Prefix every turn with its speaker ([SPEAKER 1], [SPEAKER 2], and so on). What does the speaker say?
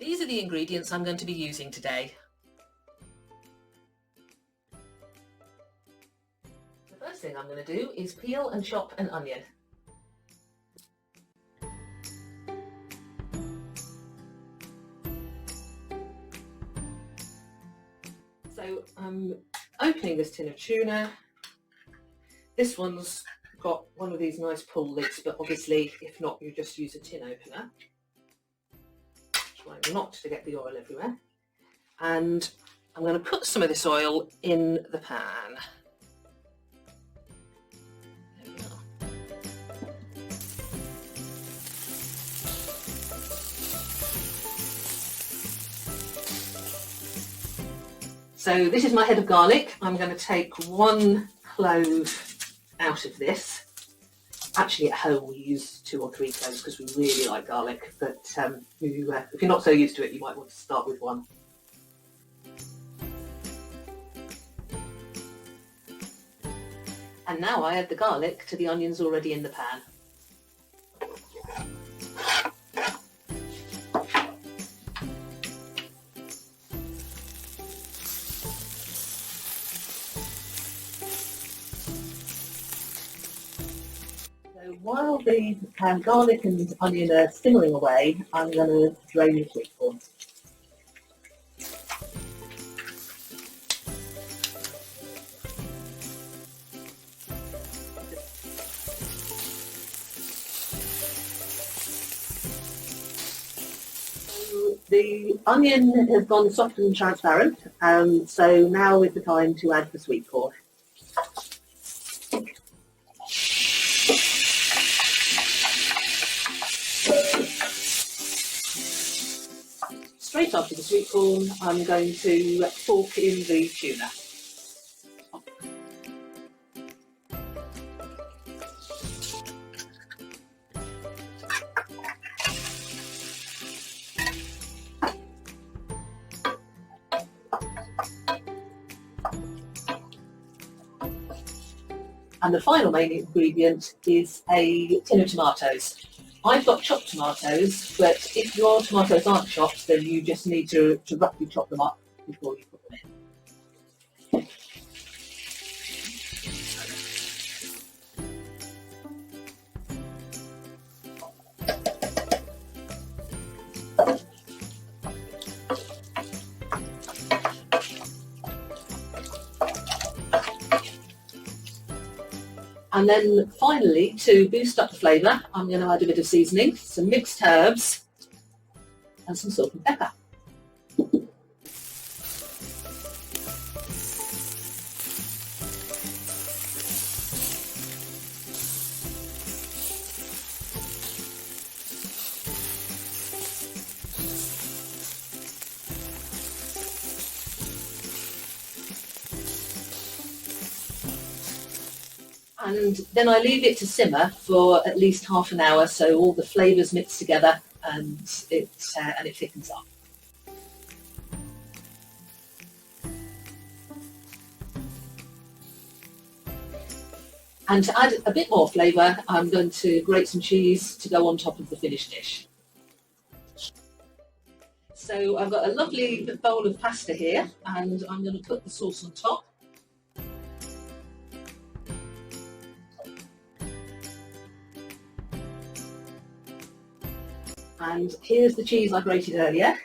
[SPEAKER 1] these are the ingredients I'm going to be using today. The first thing I'm going to do is peel and chop an onion. So I'm opening this tin of tuna. This one's got one of these nice pull lids, but obviously if not, you just use a tin opener. Try not to get the oil everywhere. And I'm going to put some of this oil in the pan. There we are. So this is my head of garlic. I'm going to take 1 clove out of this. Actually, at home we use 2 or 3 cloves because we really like garlic, but if you're not so used to it, you might want to start with 1. And now I add the garlic to the onions already in the pan. While the garlic and onion are simmering away, I'm going to drain the sweetcorn. So the onion has gone soft and transparent, so now is the time to add the sweetcorn. Straight after the sweetcorn, I'm going to fork in the tuna. And the final main ingredient is a tin of tomatoes. I've got chopped tomatoes, but if your tomatoes aren't chopped, then you just need to roughly chop them up before you put them in. And then finally, to boost up the flavour, I'm going to add a bit of seasoning, some mixed herbs and some salt and pepper. And then I leave it to simmer for at least half an hour, so all the flavours mix together and it thickens up. And to add a bit more flavour, I'm going to grate some cheese to go on top of the finished dish. So I've got a lovely bowl of pasta here, and I'm going to put the sauce on top. And here's the cheese I grated earlier.